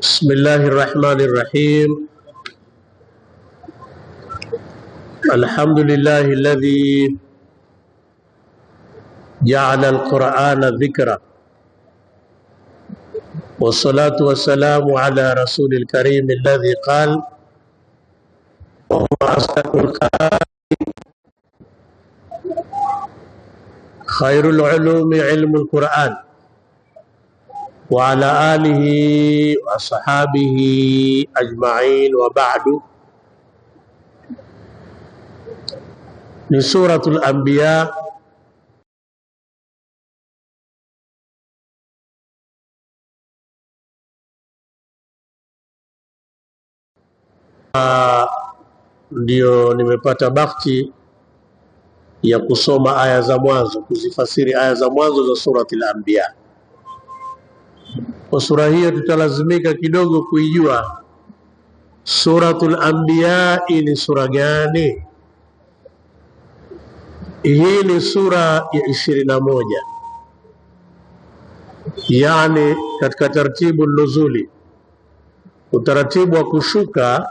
بسم الله الرحمن الرحيم. الحمد لله الذي جعل القرآن ذكرا، والصلاة والسلام على رسول الكريم الذي قال خير العلوم علم القرآن وعلى آله وأصحابه أجمعين، وبعد. من سورة الأنبياء ndio nimepata bahati ya kusoma aya za mwanzo, kuzifasiri aya za mwanzo za Suratul Anbiya. Kwa sura hiyo tutalazimika kidogo kuijua Suratul Anbiya ni sura gani. Hii ni sura ya 21, yani katika taratibu nuzuli, utaratibu wa kushuka,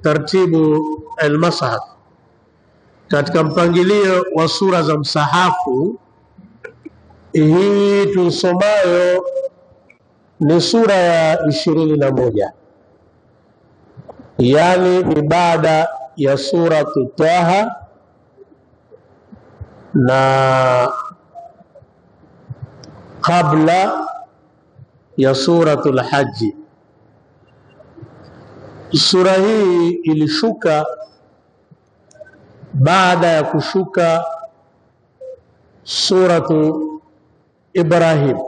taratibu al-Mushaf, katika mpangilio wa sura za msahafu. Hii tusomayo ni sura ya 21, yani ni baada ya suratu Taha na kabla ya suratul Haji. Sura hii ilishuka baada ya kushuka suratu Ibrahim.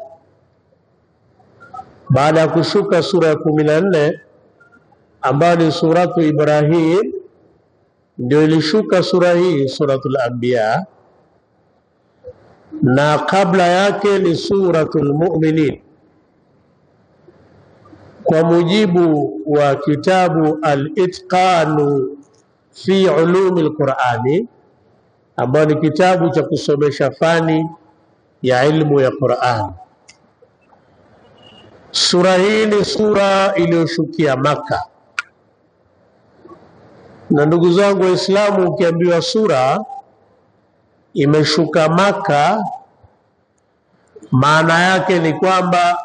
Baada ya kushuka sura ya 14 ambayo ni suratu Ibrahim, ndio ilishuka sura hii Suratul Anbiya, na kabla yake ni Suratul Mu'minin. Kwa mujibu wa kitabu Al-Itqanu fi Ulumi al-Qur'ani, ambayo ni kitabu cha kusomesha fani ya ilmu ya Qur'an, sura hii ni sura iliyoshukia Maka. Na ndugu zangu Waislamu, ukiambiwa sura imeshuka Maka, maana yake ni kwamba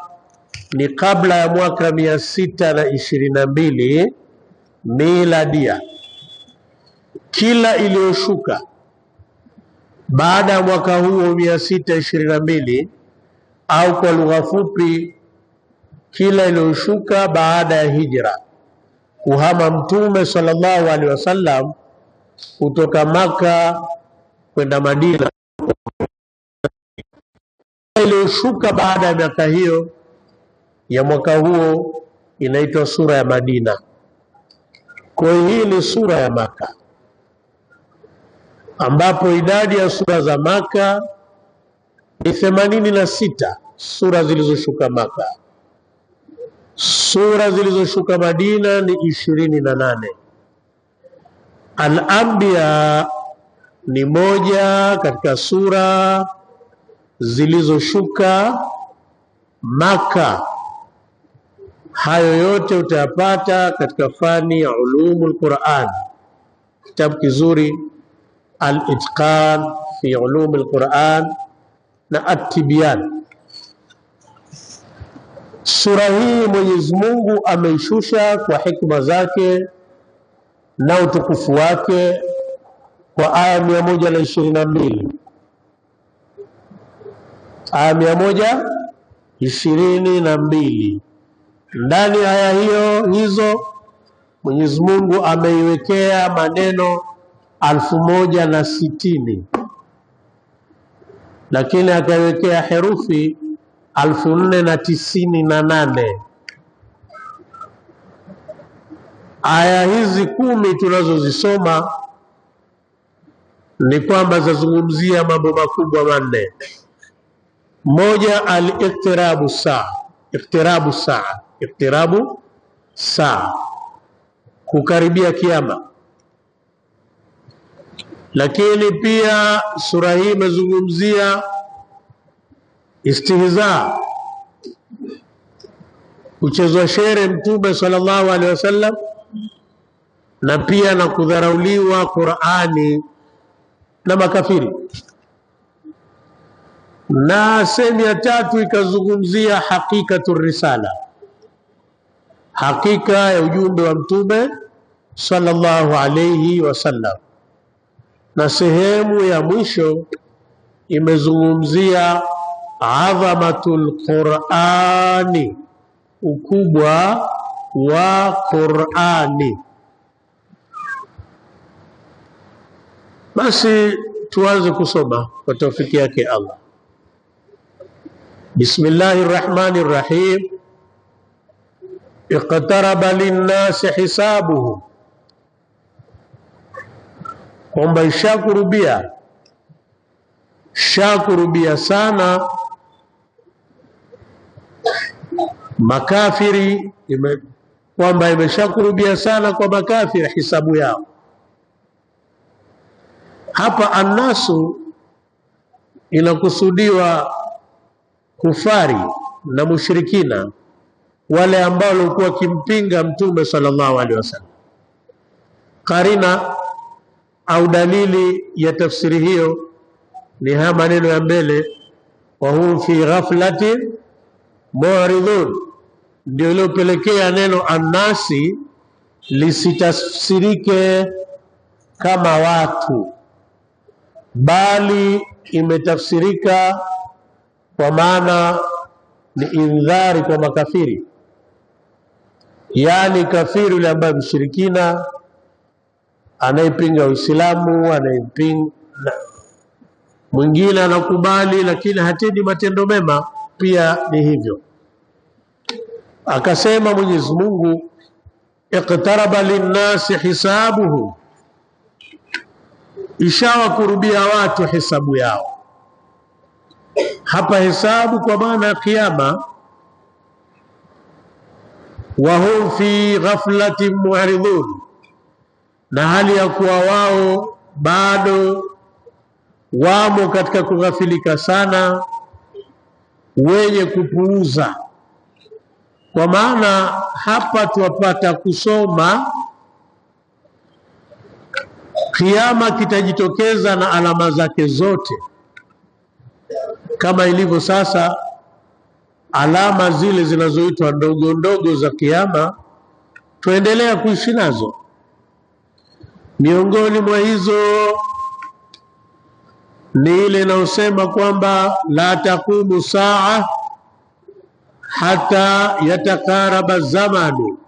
ni kabla ya mwaka 622 miladia. Kila iliyoshuka baada ya mwaka huo 622, au kwa lugha fupi, kila iliyoshuka baada ya hijra, kuhama Mtume sallallahu alaihi wasallam kutoka Maka kwenda Madina, iliyoshuka baada ya miaka hiyo ya mwaka huo inaitwa sura ya Madina. Kwa hiyo hii ni sura ya Maka, ambapo idadi ya sura za Maka ni 86 sura zilizoshuka Maka. Sura zilizoshuka Madina ni 28. Al-Anbiya ni moja katika sura zilizoshuka Maka. Hayo yote utayapata katika fani ya ulumul Qur'an, kitabu kizuri Al-Itqan fi Ulumil Qur'an na At-Tibyan. Sura hii Mwenyezi Mungu ameishusha kwa hikma zake na utukufu wake kwa aya 122. Aya 122. Ndani aya hizo Mwenyezi Mungu ameiwekea maneno 1060, lakini akaiwekea herufi 1498. Aya hizi 10 tunazozisoma ni kwamba zazungumzia mambo makubwa manne. Moja, al-iqtirabu saa, kukaribia kiyama. Lakini pia sura hii imezungumzia istihza, kuchezwa shere Mtume sallallahu alaihi wasallam, na pia na kudharauliwa Qur'ani na makafiri. Na sehemu ya tatu ikazungumzia hakikatu risala, hakika ya ujumbe wa Mtume sallallahu alayhi wasallam, na sehemu ya mwisho imezungumzia adhamatul Qur'ani, ukubwa wa Qur'ani. Basi tuanze kusoma kwa taufiki yake Allah. Bismillahir Rahmanir Rahim. Iqtaraba linnasi hisabuhum, kwamba shakurubia sana makafiri, kwamba imeshakurubia sana kwa makafiri hisabu yao. Hapa annasu inakusudiwa kufari na mushrikina, wale ambao walikuwa kimpinga Mtume sallallahu alaihi wasallam. Karina au dalili ya tafsiri hiyo ni haya maneno ya mbele, wa hum fi ghaflatin mu'ridun, ndio iliyopelekea neno annasi lisitafsirike kama watu, bali imetafsirika kwa maana ni indhari kwa makafiri, yani kafiri yule ambaye mshirikina, anayepinga Uislamu, anayepinga mwingine anakubali lakini hatendi matendo mema, pia ni hivyo. Akasema Mwenyezi Mungu, iqtaraba linnasi hisabuhum, ishawa kurubia watu hisabu yao. Hapa hisabu kwa maana ya kiyama. Wa hum fi ghaflatin mu'ridun, na hali ya kuwa wao bado wamo katika kughafilika sana, wenye kupuuza. Kwa maana hapa tuwapata kusoma kiyama kitajitokeza na alama zake zote, kama ilivyo sasa alama zile zinazoitwa ndogo ndogo za kiyama tuendelea kuishi nazo. Miongoni mwa hizo ni ile inayosema kwamba la taqumu saa hata yatakaraba zamanu,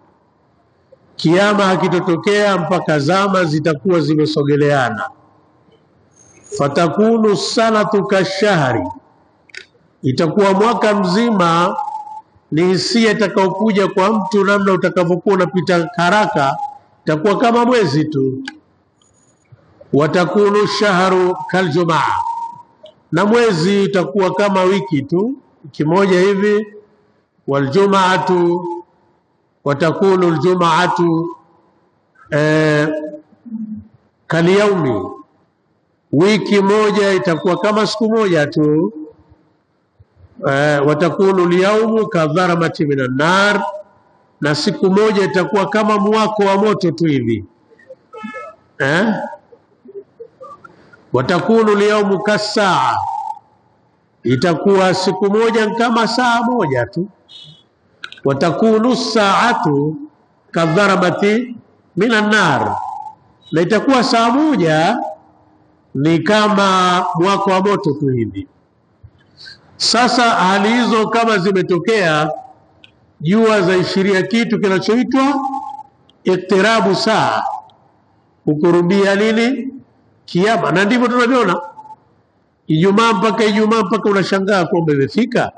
kiyama hakitotokea mpaka zama zitakuwa zimesogeleana. Fatakunu sanatu kashahri, itakuwa mwaka mzima ni hisia itakayokuja kwa mtu, namna utakavyokuwa unapita haraka, itakuwa kama mwezi tu. Watakunu shahru kaljumaa, na mwezi itakuwa kama wiki tu, wiki moja hivi. Waljumaatu, watakunu aljumaatu kalyaumi, wiki moja itakuwa kama siku moja tu. Watakunu alyawmu kadharamati minan nar, na siku moja itakuwa kama mwako wa moto tu hivi. Watakunu alyawmu kasaa, itakuwa siku moja kama saa moja tu. Watakunu saatu kadharamati minan nar, na itakuwa saa moja ni kama mwako wa moto tu hivi. Sasa hali hizo kama zimetokea, jua za ishiria kitu kinachoitwa iktirabu saa, kukurubia nini? Kiyama. Na ndivyo tunavyoona Ijumaa mpaka unashangaa kwamba imefika.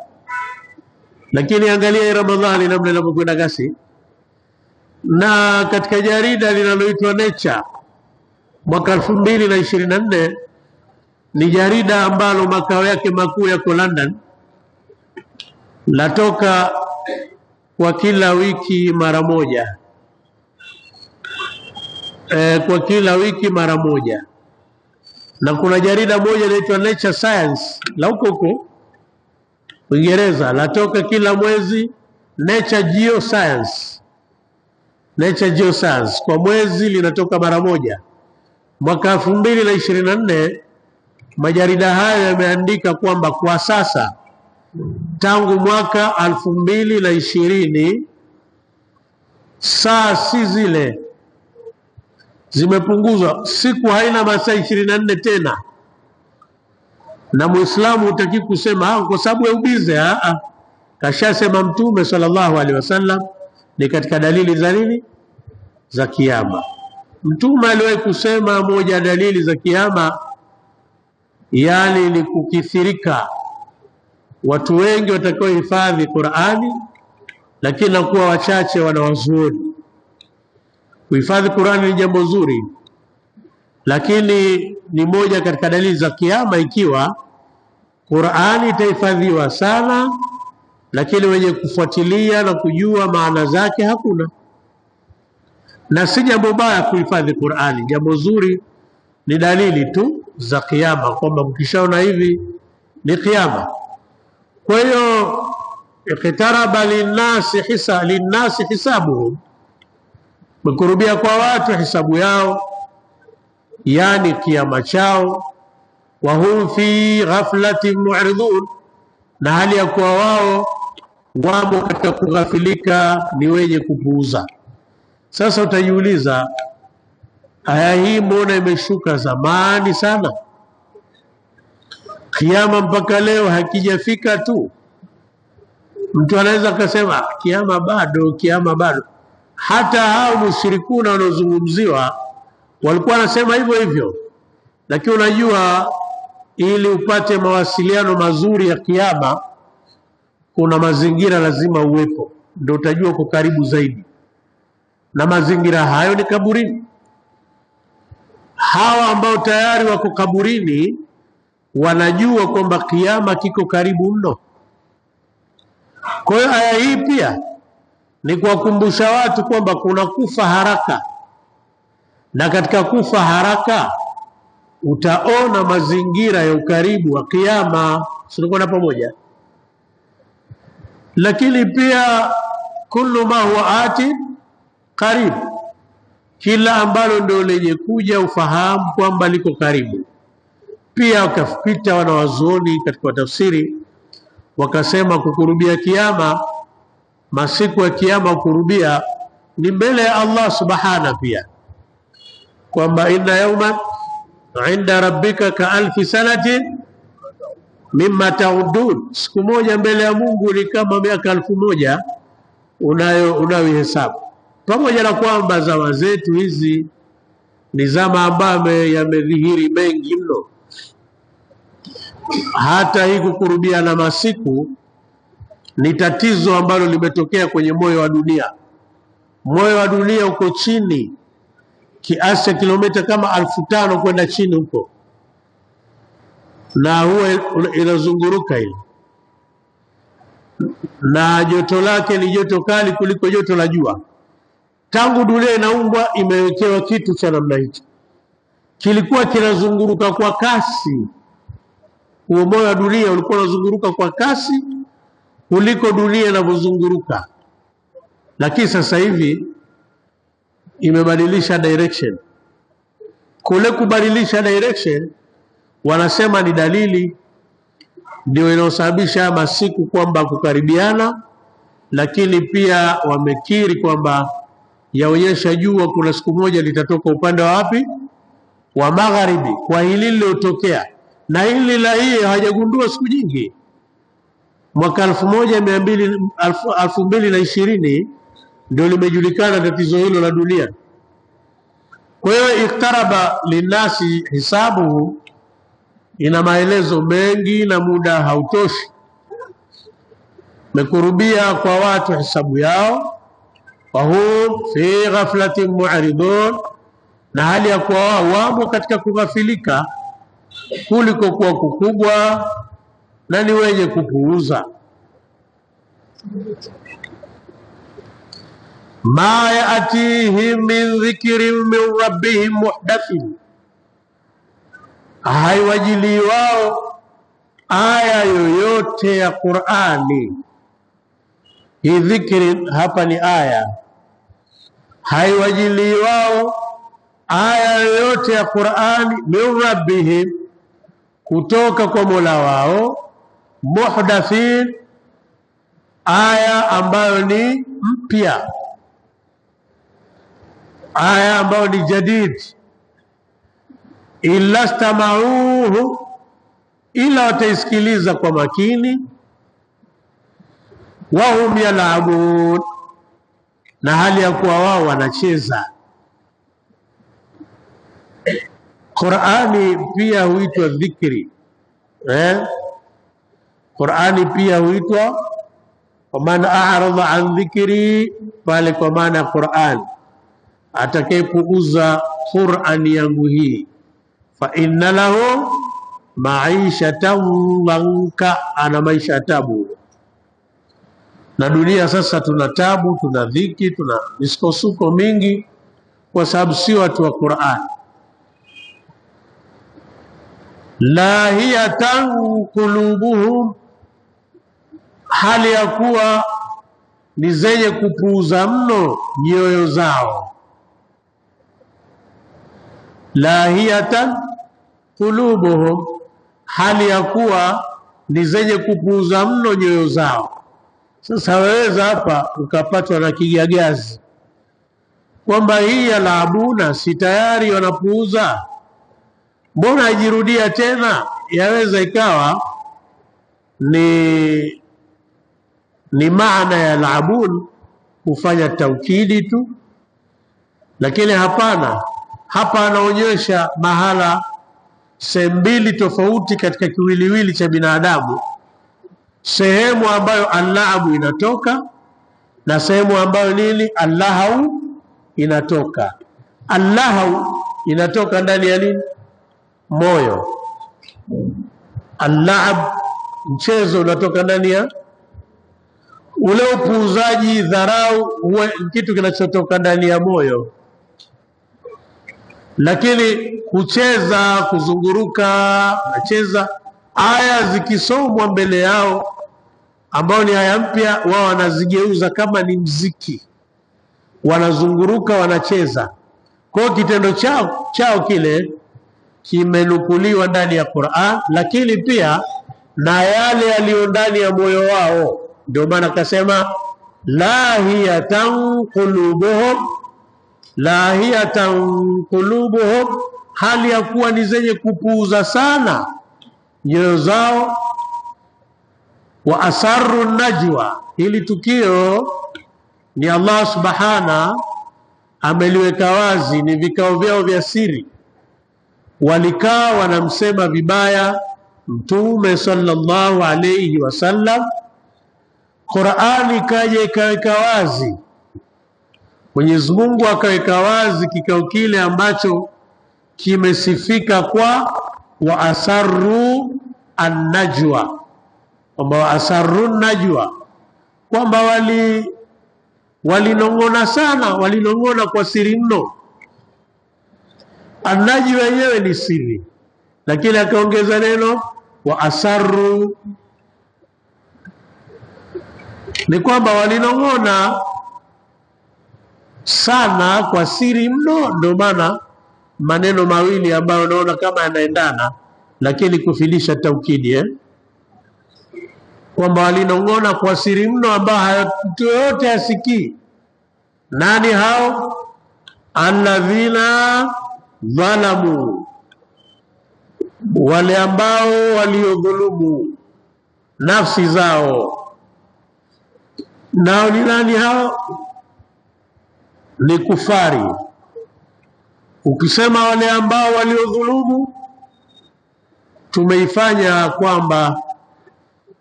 Lakini angalia Ramadhani namna inapokwenda kasi. Na katika jarida linaloitwa Nature mwaka 2024, ni jarida ambalo makao yake makuu yako London, latoka kwa kila wiki mara moja, kwa kila wiki mara moja. Na kuna jarida moja linaloitwa Nature Science la huko Uingereza latoka kila mwezi Nature Geoscience. Nature Geoscience kwa mwezi linatoka mara moja. Mwaka 2024 majarida hayo yameandika kwamba kwa sasa tangu mwaka 2020 saa si zile zimepunguzwa, siku haina masaa 24 tena. Na Muislamu hutaki kusema kwa sababu ya ubize. Kashasema Mtume sallallahu alaihi wasallam ni katika dalili za nini? Za kiyama. Mtume aliwahi kusema moja dalili za kiyama yani ni kukithirika watu wengi watakao hifadhi Qur'ani, lakini nakuwa wachache wanawazuoni. Kuhifadhi Qur'ani ni jambo zuri, lakini ni moja katika dalili za kiyama ikiwa Qur'ani itahifadhiwa sana, lakini wenye kufuatilia na kujua maana zake hakuna. Na si jambo baya kuhifadhi Qur'ani, jambo zuri, ni dalili tu za kiyama kwamba mkishaona hivi ni kiyama. Kwa hiyo iqtaraba linnasi hisabuhum, mekurubia kwa watu hisabu yao, yani kiyama chao. Wa hum fi ghaflatin mu'ridun, na hali ya kuwa wao wamo katika kughafilika, ni wenye kupuuza. Sasa utajiuliza, aya hii mbona imeshuka zamani sana? Kiyama mpaka leo hakijafika tu. Mtu anaweza kusema kiyama bado, kiyama bado. Hata hao mushrikuna wanaozungumziwa walikuwa wanasema hivyo hivyo, lakini unajua ili upate mawasiliano mazuri ya kiyama kuna mazingira lazima uwepo, ndio utajua uko karibu zaidi. Na mazingira hayo ni kaburini. Hawa ambao tayari wako kaburini wanajua kwamba kiyama kiko karibu mno. Kwa hiyo aya hii pia ni kuwakumbusha watu kwamba kuna kufa haraka, na katika kufa haraka utaona mazingira ya ukaribu wa kiyama. Tunakwenda pamoja. Lakini pia kullu ma huwa ati karibu, kila ambalo ndio lenye kuja ufahamu kwamba liko karibu. Pia wakapita wanawazuoni katika tafsiri wakasema kukurubia kiyama, masiku ya kiyama kurubia ni mbele ya Allah subhana, pia kwamba inna yawman inda rabbika ka alfi sanatin mimma ta'udun, siku moja mbele ya Mungu ni kama miaka 1000 unayohesabu. Pamoja na kwamba zama zetu hizi ni zama ambayo yamedhihiri mengi mno. Hata hii kukurubia na masiku ni tatizo ambalo limetokea kwenye moyo wa dunia. Moyo wa dunia uko chini kiasi cha kilomita kama 5000 kwenda chini huko, na huwa inazunguruka ile, na joto lake ni joto kali kuliko joto la jua. Tangu dunia inaumbwa imewekewa kitu cha namna hicho, kilikuwa kinazunguruka kwa kasi. Huo moyo wa dunia ulikuwa unazunguruka kwa kasi kuliko dunia inavyozunguruka, lakini sasa hivi imebadilisha direction. Kule kubadilisha direction wanasema ni dalili ndio inayosababisha masiku kwamba kukaribiana, lakini pia wamekiri kwamba yaonyesha jua kuna siku moja litatoka upande wa wapi? Wa magharibi. Kwa hili lilotokea, na hili la hii hawajagundua siku nyingi. Mwaka 2020 ndio limejulikana tatizo hilo la dunia. Kwa hiyo iktaraba linasi hisabuhu ina maelezo mengi na muda hautoshi. Mekurubia kwa watu hisabu yao, wa hum fi ghaflatin mu'ridun, na hali ya kuwa wamo katika kughafilika kuliko kuwa kukubwa, na ni wenye kupuuza. Ma yatihim min dhikrin min rabbihim muhdathin, haiwajili wao aya yoyote ya Qur'ani. Hii dhikri hapa ni aya, haiwajili wao aya yoyote ya Qur'ani min rabbihim, kutoka kwa Mola wao, muhdathin, aya ambayo ni mpya, aya ambayo ni jadid, illa stamauhu, ila wataisikiliza kwa makini, wahum yalabun, na hali ya kuwa wao wanacheza. Qur'ani pia huitwa dhikri, Qur'ani pia huitwa kwa maana a'rada an dhikri, pale kwa maana Qur'an, atakayepuuza Qur'ani yangu hii, fa inna lahu maishatan dhanka, ana maisha tabu. Na dunia sasa tuna tabu, tuna dhiki, tuna misukosuko mingi kwa sababu si watu wa Qur'an. Lahiyatan qulubuhum, hali ya kuwa ni zenye kupuuza mno nyoyo zao. Lahiyatan qulubuhum, hali ya kuwa ni zenye kupuuza mno nyoyo zao. Sasa waweza hapa ukapatwa na kigagazi kwamba hii yalaabuna si tayari wanapuuza, mbona ajirudia tena? Yaweza ikawa ni maana ya laabun kufanya taukidi tu, lakini hapana. Hapa anaonyesha mahala sehemu mbili tofauti katika kiwiliwili cha binadamu, sehemu ambayo allahabu inatoka na sehemu ambayo nini, allahau inatoka. Allahau inatoka ndani ya nini? Moyo. Allahab, mchezo, unatoka ndani ya ule upuuzaji, dharau, huwa kitu kinachotoka ndani ya moyo. Lakini kucheza, kuzunguruka, nacheza, aya zikisomwa mbele yao ambao ni aya mpya, wao wanazigeuza kama ni mziki, wanazunguruka, wanacheza. Kwa kitendo chao kile kimenukuliwa ndani ya Qur'an, lakini pia na yale yaliyo ndani ya moyo wao. Ndio maana akasema lahiyatan qulubuhum, lahiyatan qulubuhum, hali ya kuwa ni zenye kupuuza sana nyoyo zao. Wa asarru najwa, hili tukio ni Allah subhana ameliweka wazi, ni vikao vyao vya siri. Walikaa wanamsema vibaya Mtume sallallahu alayhi wasallam. Qur'ani kaja ikaweka wazi, Mwenyezi Mungu akaweka wazi kikao kile ambacho kimesifika kwa wa asarru an-najwa, kwamba wa asarru najwa, kwamba walinong'ona sana, walinong'ona kwa siri mno. An-najwa yenyewe ni siri, lakini akaongeza neno wa asarru, ni kwamba walinong'ona sana kwa siri mno. Ndio maana maneno mawili ambayo unaona kama yanaendana, lakini kufilisha taukidi, kwamba walinong'ona kwa siri mno, ambao mtu yote asikii. Nani hao? Alladhina dhalamu, wale ambao waliodhulumu nafsi zao. Nao ni nani hao? Ni kufari. Ukisema wale ambao waliodhulumu, tumeifanya kwamba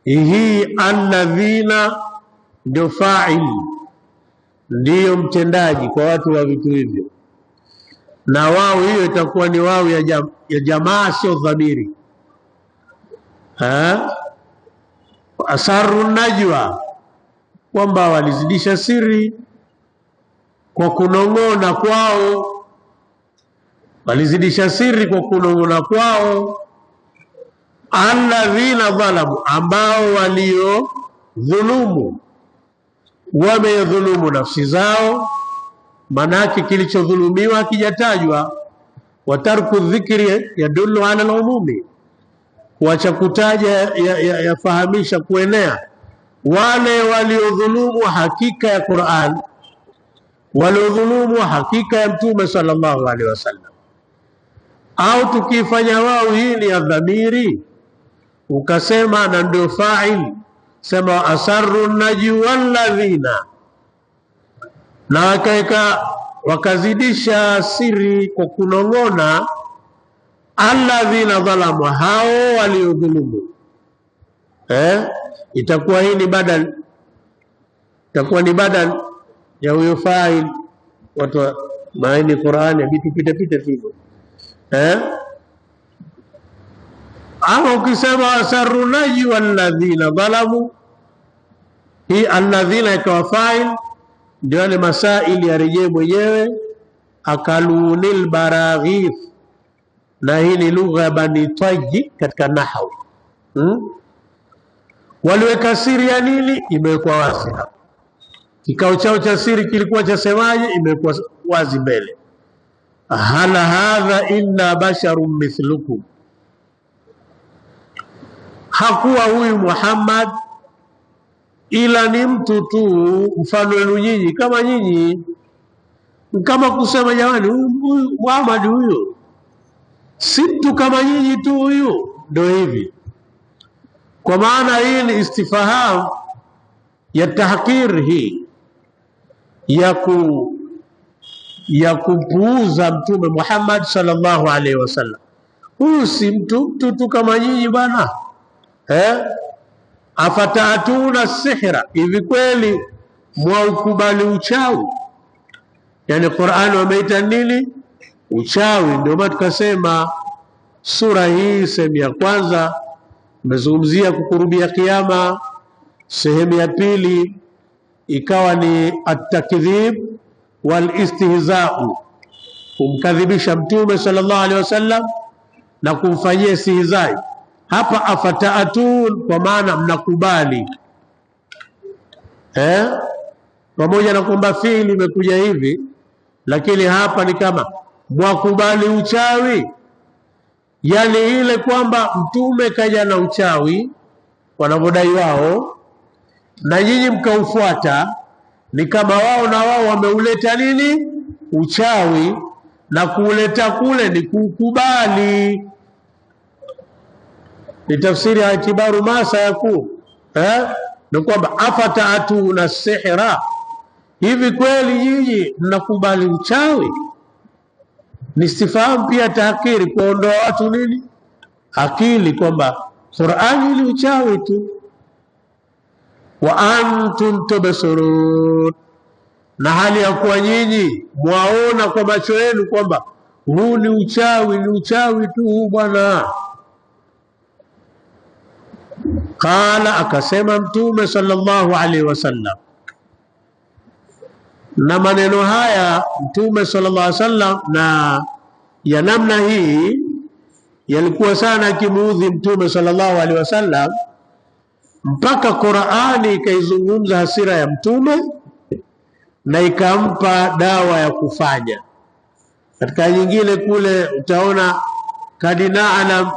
hii alladhina ndio fa'il, ndiyo mtendaji kwa watu wa vitu hivyo, na wao hiyo itakuwa ni wao ya jamaa, sio dhamiri. Asarru najwa, kwamba walizidisha siri kwa kunong'ona kwao, walizidisha siri kwa kunong'ona kwao. alladhina dhalamu, ambao walio dhulumu, wamedhulumu nafsi zao. Manake kilichodhulumiwa kijatajwa. Watarku dhikri yadullu ala al-umumi, kuacha kutaja yafahamisha kuenea. Wale waliodhulumu hakika ya Qur'an, waliodhulumu hakika ya Mtume sallallahu alaihi wasallam. Au tukifanya wao hii ni ya dhamiri, ukasema na ndio fa'il, sema asarru najwa alladhina, na wakazidisha siri kwa kunong'ona, alladhina dhalamu, hao waliodhulumu. Itakuwa hii ni badal, itakuwa ni badal ya huyo fa'il. Watu maana Qur'ani pita hivyo. Ama ukisema asarru najwa alladhina dhalamu, hii alladhina ikawa fa'il, ndio wale masaili yarejee mwenyewe. Akalunil baraghith, na hii ni lugha ya Bani Tayyi katika nahwu. Waliweka siri ya nini? Imewekwa wazi hapa. Kikao chao cha siri kilikuwa cha semaje? Imewekwa wazi mbele. Hal hadha illa basharun mithlukum, hakuwa huyu Muhammad ila ni mtu tu mfano wenu nyinyi, kama nyinyi. Kama kusema jamani, huyu Muhammad huyo si mtu kama nyinyi tu, huyo ndio hivi. Kwa maana hii ni istifham ya tahqir, hii ya kupuuza Mtume Muhammad sallallahu alaihi wasallam. Huyu si mtu tu kama nyinyi bwana. Afatatuna sihra, hivi kweli mwaukubali uchawi? Yani Qur'an wameita nini? Uchawi. Ndio maana tukasema sura hii sehemu ya kwanza imezungumzia kukurubia kiyama, sehemu ya pili ikawa ni at-takdhib wal istihza'u, kumkadhibisha Mtume sallallahu alaihi wasallam na kumfanyia istihzai. Hapa afataatun, kwa maana mnakubali. Pamoja na kwamba fiili imekuja hivi, lakini hapa ni kama mwakubali uchawi. Yani ile kwamba Mtume kaja na uchawi wanavodai wao, na nyinyi mkaufuata, ni kama wao na wao wameuleta nini? Uchawi, na kuuleta kule ni kukubali. Ni tafsiri ya itibaru masa yakuu. Ni kwamba afataatuna sihra, hivi kweli nyinyi mnakubali uchawi? Ni istifham pia tahkiri, kuondoa watu nini? Akili, kwamba Qur'ani ni uchawi tu. Wa antum tubsirun, na hali ya kuwa nyinyi mwaona kwa macho yenu kwamba huu ni uchawi tu bwana. Qala, akasema Mtume sallallahu alaihi wasallam, na maneno haya Mtume sallallahu alaihi wasallam na ya namna hii yalikuwa sana kimuudhi Mtume sallallahu alaihi wasallam, mpaka Qur'ani ikaizungumza hasira ya Mtume na ikampa dawa ya kufanya. Katika nyingine kule utaona kadina alam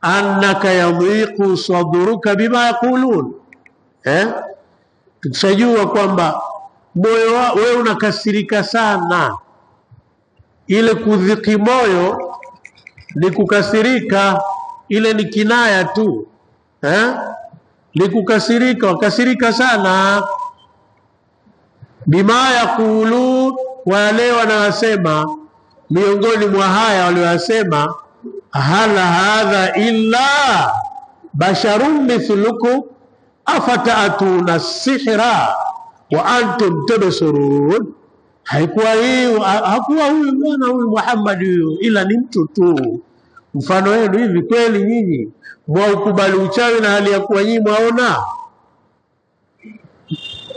annaka yadhiqu sadruka bima yaqulun. Tukishajua kwamba moyo wewe unakasirika sana, ile kudhiki moyo ni kukasirika, ile ni kinaya tu. Ni kukasirika, wakasirika sana. Bima yaqulun, wale wanasema, miongoni mwa haya waliyosema, hal hadha illa basharun mithlukum afataatuna sihra wa antum tubsirun. Hakuwa huyu bwana, huyu Muhammad huyu, ila ni mtu tu mfano wenu. Hivi kweli nyinyi mwaukubali uchawi na hali ya kuwa nyinyi mwaona?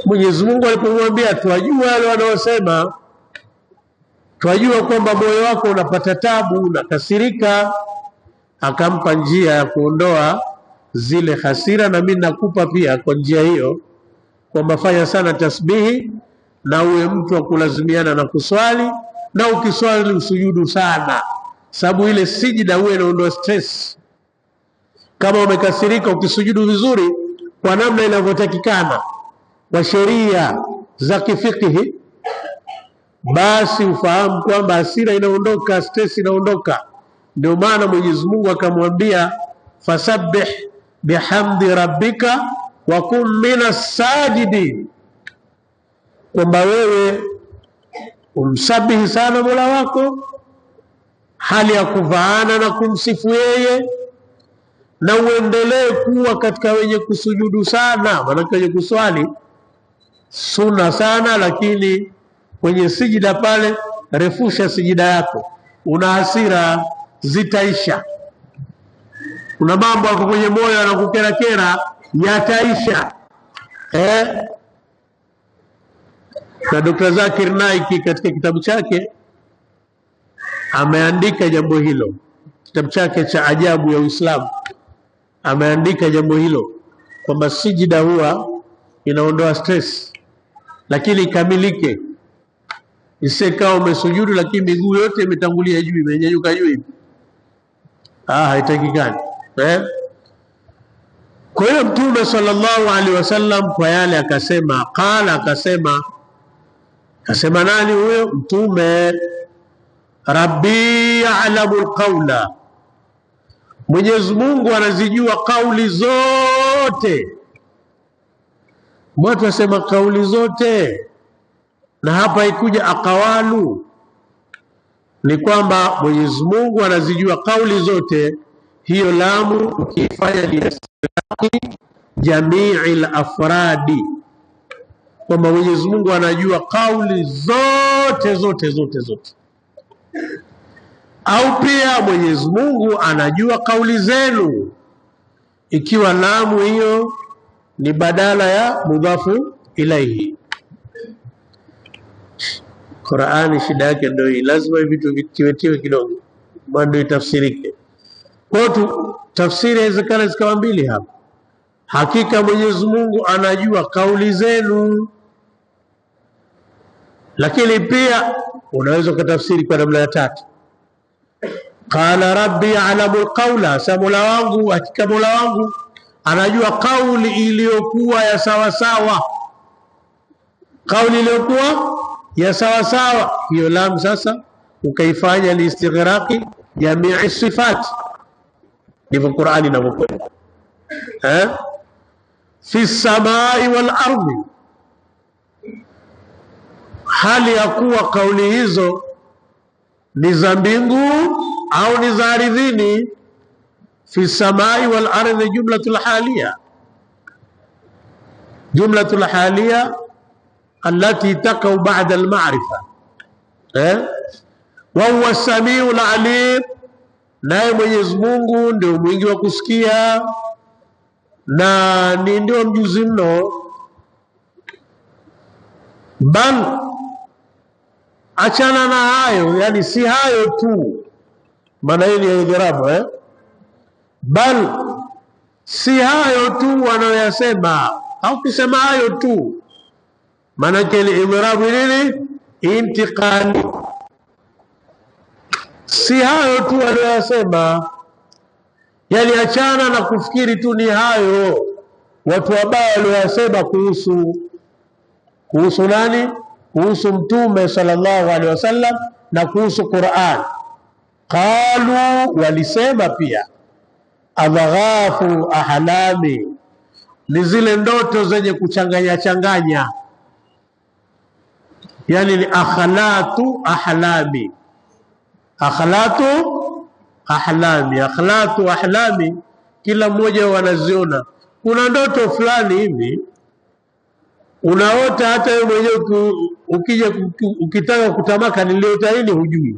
Mwenyezi Mungu alipomwambia tuwajua wale wanaosema, tuwajua kwamba moyo wako unapata tabu, unakasirika, akampa njia ya kuondoa zile hasira, na mimi nakupa pia kwa njia hiyo kwamba fanya sana tasbihi na uwe mtu wa kulazimiana na kuswali, na ukiswali usujudu sana, sababu ile sijida huwa inaondoa stress. Kama umekasirika, ukisujudu vizuri kwa namna inavyotakikana kwa sheria za kifikihi, basi ufahamu kwamba hasira inaondoka, stress inaondoka. Ndio maana Mwenyezi Mungu akamwambia fasabbih bihamdi rabbika wa kum minas sajidin, kwamba wewe umsabihi sana Mola wako hali ya kuvaana na kumsifu yeye, na uendelee kuwa katika wenye kusujudu sana. Maana wenye kuswali sunna sana, lakini kwenye sijida pale refusha sijida yako. Una hasira zitaisha, una mambo yako kwenye moyo yanakukerakera, yataisha. Na Dr. Zakir Naiki katika kitabu chake ameandika jambo hilo, kitabu chake cha Ajabu ya Uislamu ameandika jambo hilo kwamba sijida huwa inaondoa stress, lakini ikamilike. Isikawa umesujudu lakini miguu yote imetangulia juu, imenyanyuka juu hivi, haitakikani. Kwa hiyo Mtume sallallahu alaihi wasallam kwa yale akasema, akasema nani huyo Mtume? Rabbi ya'lamu alqawla, Mwenyezi Mungu anazijua kauli zote. Watu wasema kauli zote, na hapa ikuja akawalu, ni kwamba Mwenyezi Mungu anazijua kauli zote. Hiyo lamu ukifanya ni jami'il afradi, kwamba Mwenyezi Mungu anajua kauli zote zote zote zote. Au pia Mwenyezi Mungu anajua kauli zenu, ikiwa lamu hiyo ni badala ya mudhafu ilaihi. Qur'ani shida yake ndio hii, lazima vitu vikiwetiwe kidogo bado itafsirike. Kwa hiyo tafsiri inawezekana zikawa mbili hapa. Hakika Mwenyezi Mungu anajua kauli zenu, lakini pia unaweza kutafsiri kwa namna ya tatu. Qala rabbi ya'lamu alqawla, sa Mola wangu, hakika Mola wangu anajua kauli iliyokuwa ya sawa sawa, kauli iliyokuwa ya sawa sawa. Hiyo lam sasa ukaifanya ni istighraqi jamii sifat, ndivyo Qur'ani inavyokwenda. Fi samai wal ardi, hali ya kuwa kauli hizo ni za mbingu au ni za ardhini. Fi samai wal ardi jumlatul haliya, jumlatul haliya allati taqau ba'da al ma'rifa. Wa huwa as-sami'ul alim, naye Mwenyezi Mungu ndio mwingi wa kusikia na ni ndio mjuzi mno. Bal, achana na hayo, yani si hayo tu, maana hii ni idhirabu. Bal, si hayo tu wanaoyasema, au kusema hayo tu, maana yake ni idhirabu nini? Intiqali. Si hayo tu wanaoyasema, yani achana na kufikiri tu ni hayo watu wabaya waliyosema kuhusu nani? Kuhusu Mtume sallallahu alaihi wasallam na kuhusu Qur'an. Qalu, walisema pia, adghafu ahlami, ni zile ndoto zenye kuchanganya changanya, yani ni akhlatu ahlami, akhlatu ahlami, akhlatu ahlami, kila mmoja wanaziona. Kuna ndoto fulani hivi unaota, hata wewe mwenyewe ukija ukitaka kutamaka niliota hili hujui.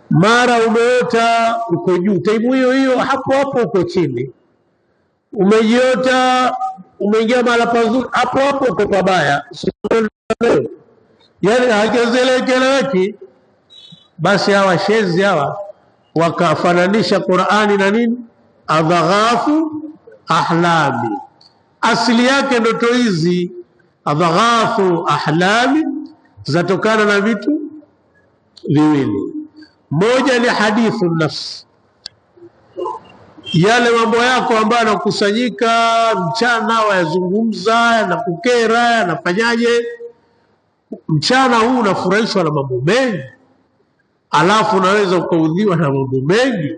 Mara umeota uko juu, taimu hiyo hiyo hapo hapo uko chini. Umejiota umeingia mahali pazuri, hapo hapo uko pabaya. Yani hakieleweki. Basi hawa shezi hawa wakafananisha Qur'ani na nini? Adghafu ahlami. Asili yake ndoto hizi adghafu ahlami zatokana na vitu viwili. Moja ni hadithu nafsi, yale mambo yako ambayo yanakusanyika mchana, wayazungumza, yanakukera, yanafanyaje. Mchana huu unafurahishwa na mambo mengi, alafu unaweza ukaudhiwa na mambo mengi.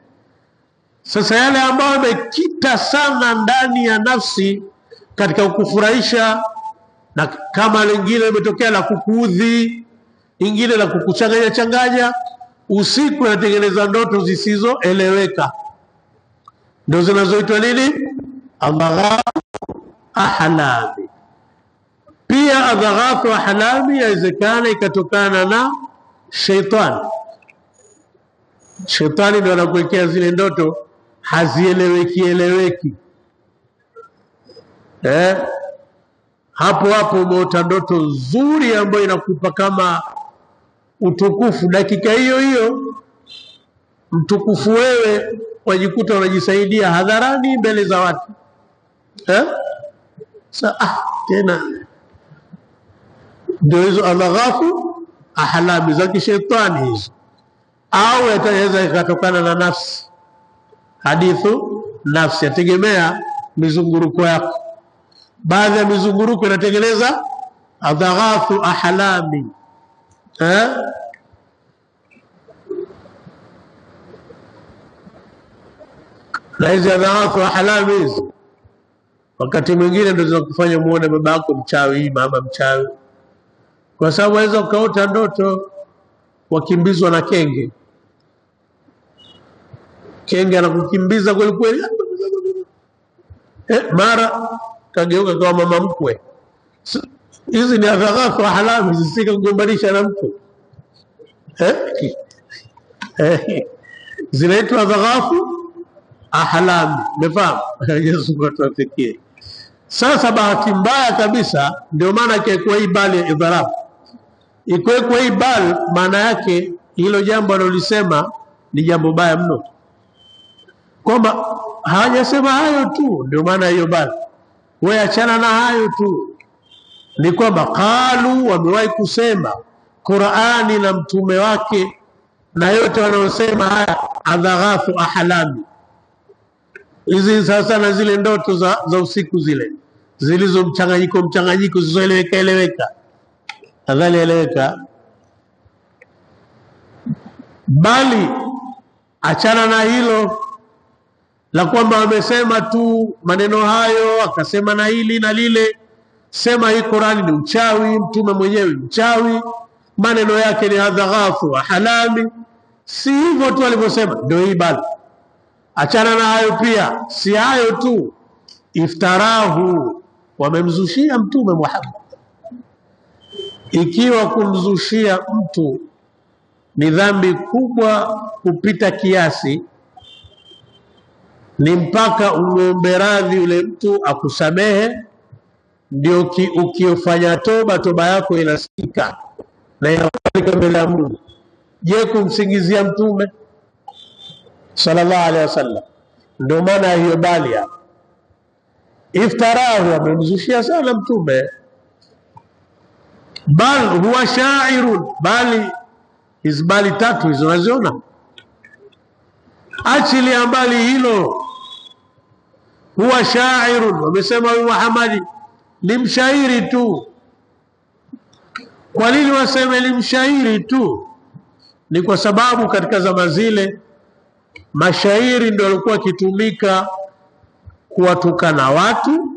Sasa yale ambayo yamekita sana ndani ya nafsi katika kukufurahisha, na kama lingine limetokea la kukuudhi, ingine la kukuchanganya changanya, usiku unatengeneza ndoto zisizoeleweka, ndio zinazoitwa nini? Adghafu ahlami. Pia adghafu ahlami yawezekana ikatokana na sheitani. Shetani ndio anakuwekea zile ndoto hazieleweki. Hapo hapo umeota ndoto nzuri ambayo inakupa kama utukufu, dakika hiyo hiyo mtukufu wewe wajikuta unajisaidia hadharani mbele za watu. Tena ndio hizo adghafu ahlami za kishetani hizo. Au yataweza ikatokana na nafsi, hadithu nafsi, yategemea mizunguruko yako. Baadhi ya mizunguruko inatengeneza adghafu ahlami. Na hizi adghafu ahlami hizi wakati mwingine ndio zinakufanya muone baba yako mchawi, mama mchawi, kwa sababu waweza ukaota ndoto wakimbizwa na kenge. Kenge anakukimbiza kweli kweli, mara kageuka kama mama mkwe. Hizi ni adghafu ahlami, zisika kugombanisha na mtu. Zinaitwa adghafu ahlami. Umefahamu? Yesu kwatuafikie. Sasa bahati mbaya kabisa, ndio maana kwa hii bali ya idharab, kwa hii bali, maana yake hilo jambo analolisema ni jambo baya mno, kwamba hawajasema hayo tu. Ndio maana hiyo bali, wewe achana na hayo tu, ni kwamba qalu, wamewahi kusema Qur'ani na mtume wake na yote wanaosema haya adghafu ahlami. Hizi sasa na zile ndoto za usiku zile zilizo mchanganyiko zisizoeleweka, nadhani eleweka. Bali achana na hilo la kwamba wamesema tu maneno hayo, akasema na hili na lile. Sema hii Qur'ani ni uchawi, mtume mwenyewe ni mchawi, maneno yake ni adghafu ahlami. Si hivyo tu alivyosema, ndio hii bali. Achana na hayo pia, si hayo tu, iftarahu, wamemzushia mtume Muhammad. Ikiwa kumzushia mtu ni dhambi kubwa kupita kiasi, ni mpaka umwombe radhi yule mtu akusamehe, ndio ukiofanya toba yako inasikika na inakubalika mbele ya Mungu. Je, kumsingizia mtume sallallahu alaihi wasallam? Ndio maana hiyo bali hapa iftarahu, amemzushia sana mtume. Bal huwa shairun, bali hizi bali tatu hizo unaziona, achilia mbali hilo. Huwa shairun, wamesema huyu Muhammad ni mshairi tu. Kwa nini waseme ni mshairi tu? Ni kwa sababu katika zama zile mashairi ndio walikuwa kitumika kuwatukana watu,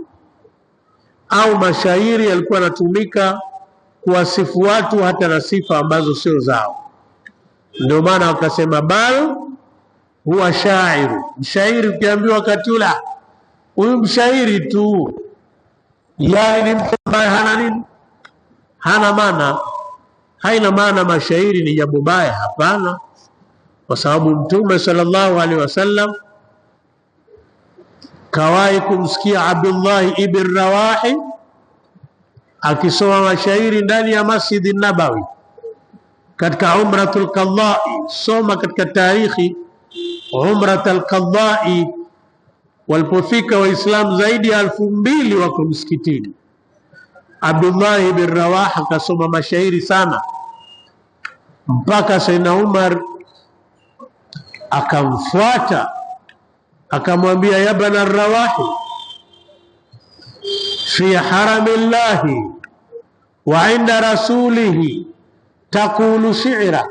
au mashairi yalikuwa yanatumika kuwasifu watu hata na sifa ambazo sio zao. Ndio maana wakasema bal huwa shairu, mshairi. Ukiambiwa wakati ule huyu mshairi tu, yani ni mtu ambaye hana nini, hana maana. Haina maana mashairi ni jambo baya, hapana, kwa sababu mtume sallallahu alaihi wasallam kawahi kumsikia Abdullah ibn Rawahi akisoma mashairi ndani ya Masjid an-Nabawi katika Umratul Qadha. Soma katika tarikhi umrat al-qadai, walipofika waislamu zaidi ya 2000 wako msikitini. Abdullah bin Rawaha akasoma mashairi sana mpaka Sayyidina Umar akamfuata akamwambia, ya bana Rawahi, fi haramillahi wa inda rasulihi taqulu shi'ra.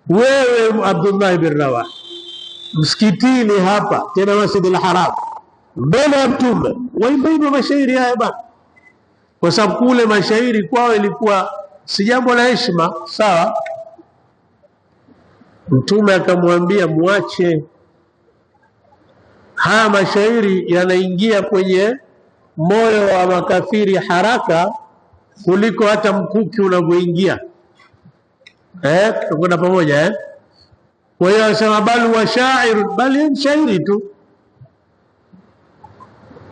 Wewe Abdullah bin Rawaha, msikitini hapa tena Masjidil Haram mbele ya Mtume waimba mashairi haya bana, kwa sababu kule mashairi kwao ilikuwa si jambo la heshima. Sawa. Mtume akamwambia, muache haya mashairi, yanaingia kwenye moyo wa makafiri haraka kuliko hata mkuki unavyoingia. Tukwenda pamoja. Kwa hiyo anasema bali wa shair, bali shairi tu.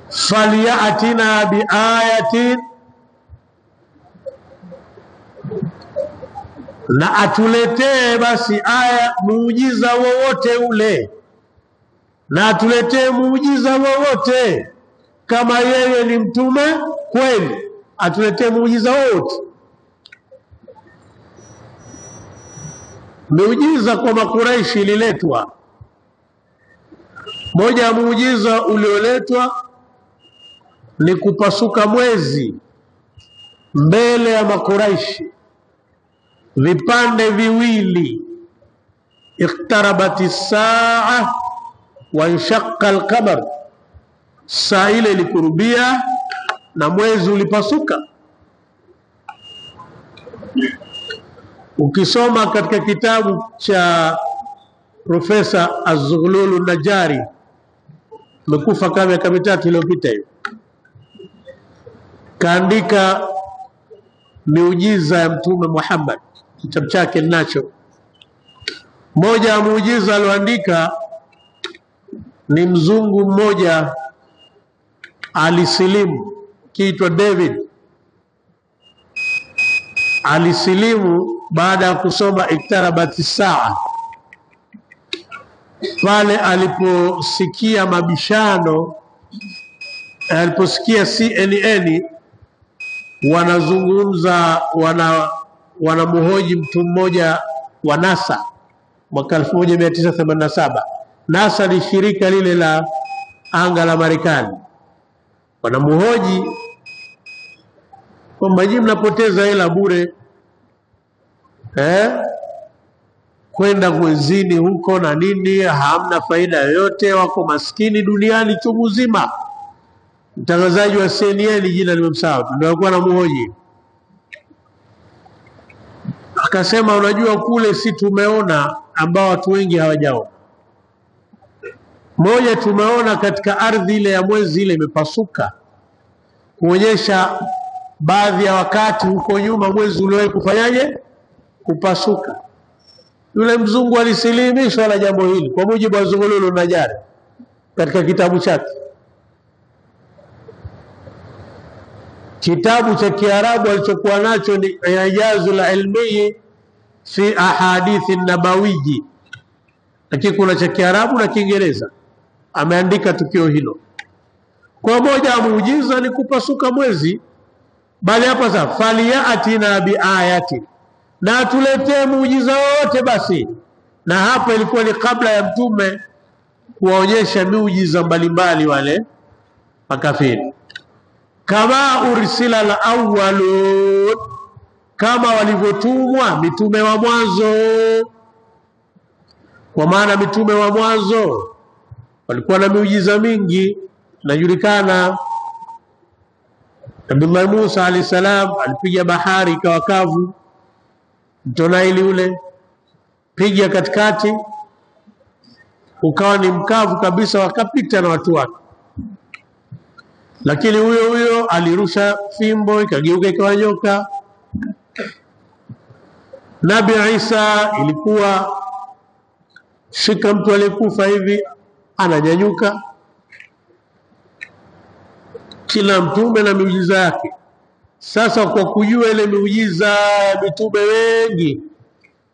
Falyatina bi ayatin, na atuletee basi aya, muujiza wowote ule, na atuletee muujiza wowote. Kama yeye ni mtume kweli, atuletee muujiza wowote. Muujiza kwa Makuraishi ililetwa. Moja ya muujiza ulioletwa ni kupasuka mwezi mbele ya Makuraishi, vipande viwili. Iqtarabati saa wa inshaqqa al-qamar, saa ile ilikurubia na mwezi ulipasuka. Ukisoma katika kitabu cha Profesa Az-Zughlul Najari, mekufa kama miaka 3 iliyopita hiyo, kaandika miujiza ya Mtume Muhammad, kitabu chake nacho. Moja ya muujiza alioandika ni mzungu mmoja alisilimu, kiitwa David. Alisilimu baada ya kusoma iktarabati saa, pale aliposikia mabishano, aliposikia CNN wanazungumza, wanamhoji mtu mmoja wa NASA mwaka 1987. NASA ni shirika lile la anga la Marekani. Wanamhoji kwamba nyinyi mnapoteza hela bure, kwenda mwezini huko na nini, hamna faida yoyote, wako maskini duniani chungu zima. Mtangazaji wa CNN, jina nimemsahau, ndio alikuwa anamhoji. Akasema, unajua kule si tumeona ambao watu wengi hawajaona. Moja, tumeona katika ardhi ile ya mwezi ile imepasuka, kuonyesha baadhi ya wakati huko nyuma mwezi uliwahi kufanyaje, kupasuka. Yule mzungu alisilimishwa na jambo hili, kwa mujibu wa Zughlul Najari katika kitabu chake. Kitabu cha Kiarabu alichokuwa nacho ni Ijazul Ilmi fi Ahadithi Nabawiyyi, lakini kuna cha Kiarabu na Kiingereza. Ameandika tukio hilo. Kwa moja ya muujiza ni kupasuka mwezi, bali hapa sasa falyatina bi ayati, na tuletee muujiza wote basi. Na hapa ilikuwa ni kabla ya Mtume kuwaonyesha miujiza mbalimbali wale makafiri. Kama ursila al-awwalun, kama walivyotumwa mitume wa mwanzo. Kwa maana mitume wa mwanzo walikuwa na miujiza mingi inajulikana. Abdullah Musa alayhi salam alipiga bahari ikawa kavu, mto Naili ule piga katikati ukawa ni mkavu kabisa, wakapita na watu wake. Lakini huyo huyo alirusha fimbo ikageuka ikawa nyoka. Nabi Isa ilikuwa shika mtu aliyekufa hivi ananyanyuka. Kila mtume na miujiza yake. Sasa kwa kujua ile miujiza ya mitume wengi,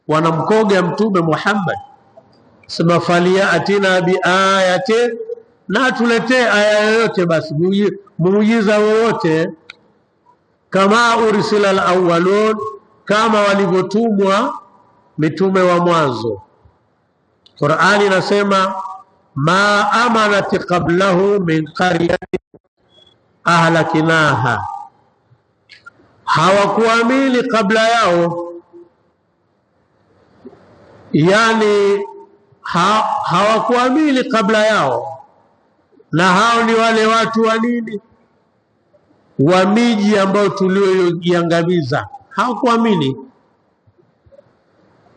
wanamkoga Mtume Muhammad sema falia atina bi ayati, na tuletee aya yoyote basi, muujiza wowote, kama ursila al-awwalun, kama walivyotumwa mitume wa mwanzo. Qur'ani inasema ma amanat qablahu min qaryatin ahlakinaha, hawakuamini kabla yao, yani hawakuamini kabla yao. Na hao ni wale watu wa nini? Wa miji ambao tulioiangamiza, hawakuamini.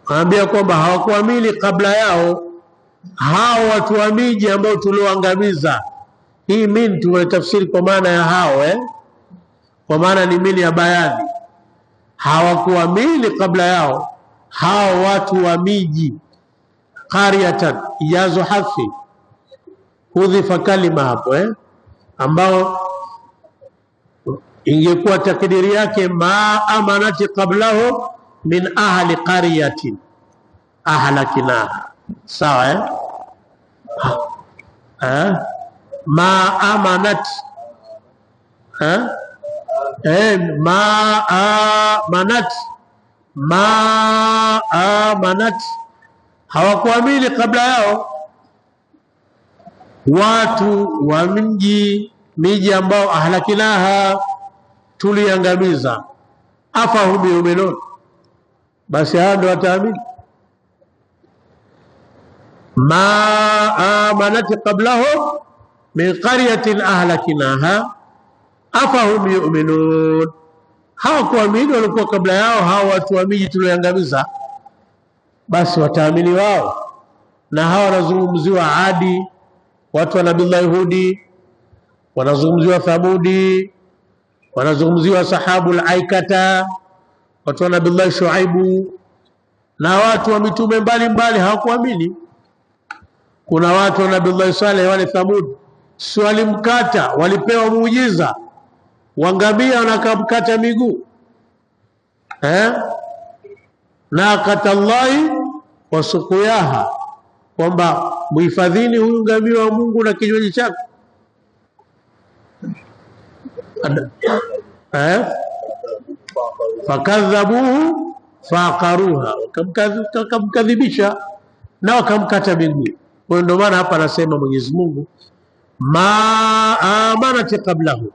Anambia kwamba hawakuamini kabla yao hao watu wa miji ambao tulioangamiza. Hii min tumetafsiri kwa maana ya hao, kwa maana ni mini ya bayani. Hawakuamini kabla yao hao watu wa miji. Qaryatan ijazo hafi, hudhifa kalima hapo, ambao ingekuwa takdiri yake ma amanati qablahu min ahli qaryatin ahlakinaha. Sawa, ma amanat, ma amanat, hawakuamini kabla yao watu wa miji ambao ahlakinaha, tuliangamiza. Afahum yu'minun, basi hao ndio wataamini. Ma amanat qablahum min qaryatin ahlakinaha afahum yu'minun, hawakuamini walikuwa kabla yao hao watu wa miji tuliangamiza, basi wataamini wao. Na hawa wanazungumziwa Adi, watu wa Nabii Hudi, wanazungumziwa Thamudi, wanazungumziwa Sahabul Aikata, watu wa Nabii Shuaibu, na watu wa mitume mbalimbali hawakuamini. Kuna watu wa Nabii Saleh, wale Thamud, si walimkata, walipewa muujiza, wangamia wanakamkata miguu, na akatallahi wa sukuyaha, kwamba muhifadhini huyu ngamia wa Mungu na kinywaji chake. Fakadhabuhu faqaruha, wakamkadhibisha na wakamkata miguu. Kwa ndio maana hapa anasema Mwenyezi Mungu ma amanati qablahu,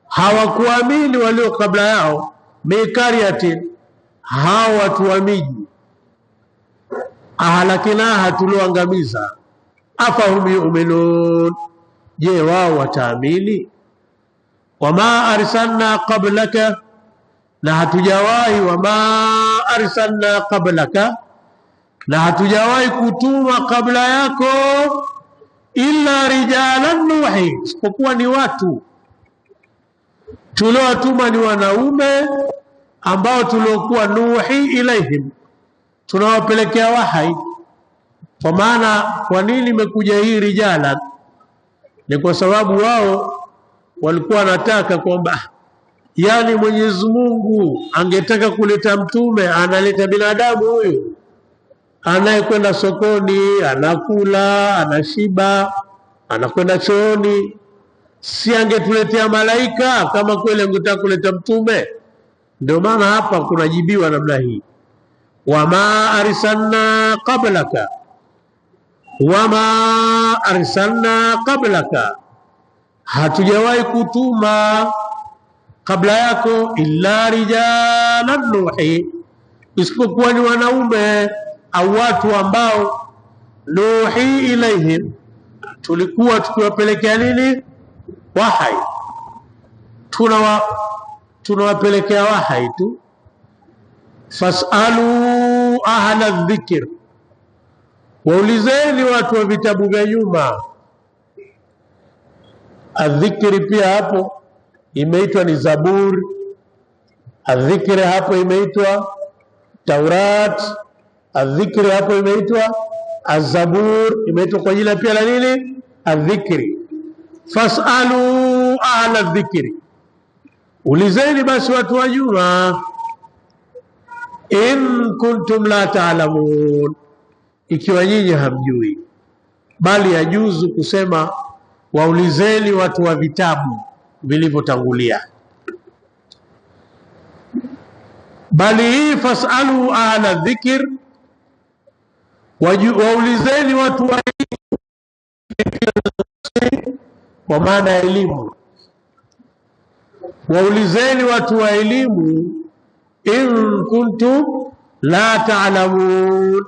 hawakuamini walio kabla yao, mikariatin, hao watu wa miji, ahlakinaha, tulioangamiza. Afahum yu'minun, je wao wataamini? Wama arsalna qablaka, na hatujawahi, wama arsalna qablaka, na hatujawahi kutuma kabla yako, illa rijalan nuhi, isipokuwa ni watu tuliowatuma, ni wanaume ambao tuliokuwa nuhi ilaihim, tunawapelekea wahai. Kwa maana kwa nini imekuja hii rijalan? Ni kwa sababu wao walikuwa wanataka kwamba yani Mwenyezi Mungu angetaka kuleta mtume, analeta binadamu huyu anayekwenda sokoni, anakula, anashiba, anakwenda chooni. Si angetuletea malaika kama kweli angetaka kuleta mtume? Ndio maana hapa kunajibiwa namna hii, wama arsalna qablaka, wama arsalna qablaka, hatujawahi kutuma kabla yako, illa rijalan nuhi, isipokuwa ni wanaume au watu ambao nuhi ilaihim, tulikuwa tukiwapelekea nini? Wahai. Tunawapelekea wahai tu. Fasalu ahla dhikr, waulizeni watu wa vitabu vya nyuma. Adhikri pia hapo imeitwa ni Zaburi, adhikri hapo imeitwa Taurat, adhikri hapo imeitwa Azabur, imeitwa kwa jina pia la nini? Adhikri. Fasalu ahla dhikri, ulizeni basi watu wa nyuma, in kuntum la ta'lamun, ikiwa nyinyi hamjui, bali yajuzu kusema waulizeni watu wa vitabu vilivyotangulia. Bali hii fasalu ahla dhikr, waulizeni watu wa kwa maana ya elimu, waulizeni watu wa elimu, in kuntum la ta'lamun,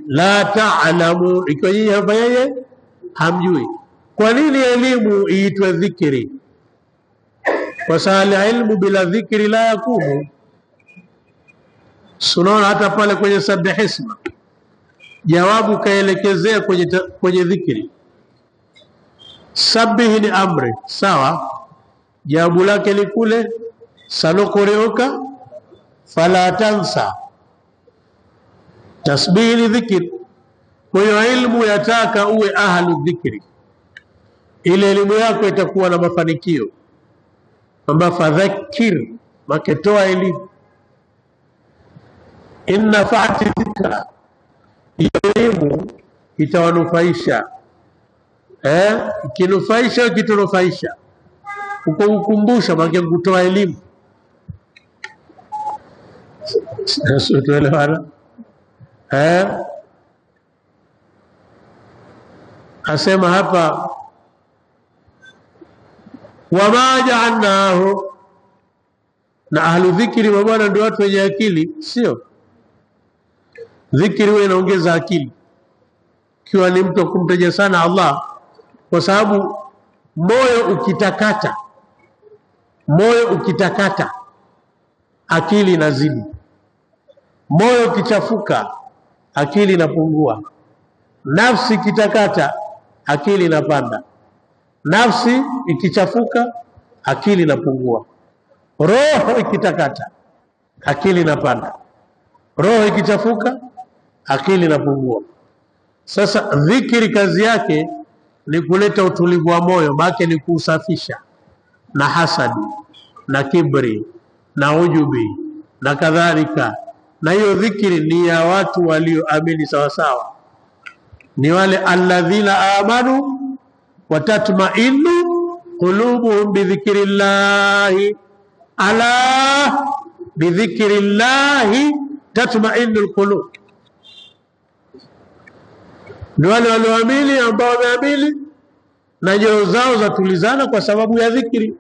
la ta'lamun, ikiwa nyinyi hamfanyaje, hamjui. Kwa nini elimu iitwe dhikri? Kwa sababu ilmu bila dhikri la yakunu. Sunaona hata pale kwenye sabbihisma jawabu kaelekezea kwenye dhikri. Sabihi ni amri, sawa, jawabu lake ni kule sanukureuka fala tansa. Tasbihi ni dhikri. Kwa hiyo ilmu yataka uwe ahlu dhikri, ile elimu yako itakuwa na mafanikio. Kwamba fadhakir, maketoa elimu, inna fa'ati dhikra, elimu itawanufaisha. Ikinufaisha, ikitunufaisha, uko ukumbusha maana kutoa elimu. Sasa tuelewana? Asema hapa wama ja'alnahu, na ahlu dhikri bwana ndio watu wenye akili, sio? Dhikri wewe inaongeza akili, kiwa ni mtu kumtaja sana Allah, kwa sababu moyo ukitakata akili inazidi, moyo ukichafuka akili inapungua, nafsi ikitakata akili inapanda, nafsi ikichafuka akili inapungua, roho ikitakata akili inapanda, roho ikichafuka akili inapungua. Sasa dhikri kazi yake ni kuleta utulivu wa moyo, maana ni kusafisha na hasadi na kibri na ujubi na kadhalika. Na hiyo dhikri ni ya watu walioamini sawa sawa, ni wale alladhina amanu wa tatma'innu qulubuhum bi dhikrillahi, ala bi dhikrillahi tatma'innu alqulub. Ni wale walioamini ambao wameamini na nyoyo zao zatulizana kwa sababu ya dhikri.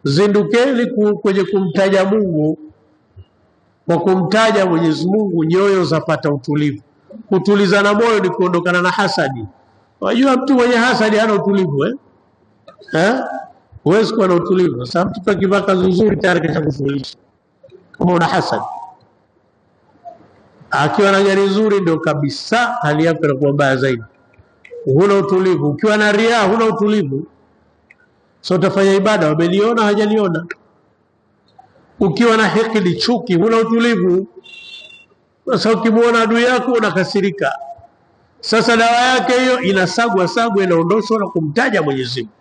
Zindukeni kwenye kumtaja Mungu. Kwa kumtaja Mwenyezi Mungu nyoyo zapata utulivu. Kutulizana moyo ni kuondokana na hasadi. Wajua mtu mwenye hasadi hana utulivu, huwezi kuwa na utulivu. Sasa mtu akivaa kazi nzuri tayari kashakufulisha kama una hasadi. Akiwa na gari nzuri ndio kabisa hali yako inakuwa mbaya zaidi, huna utulivu. Ukiwa na ria huna utulivu, so utafanya ibada wameliona hajaliona. Ukiwa na hikidi, chuki, huna utulivu. Sasa ukimuona adui yako unakasirika. Sasa dawa yake hiyo inasagwa inaondoshwa na kumtaja Mwenyezi Mungu.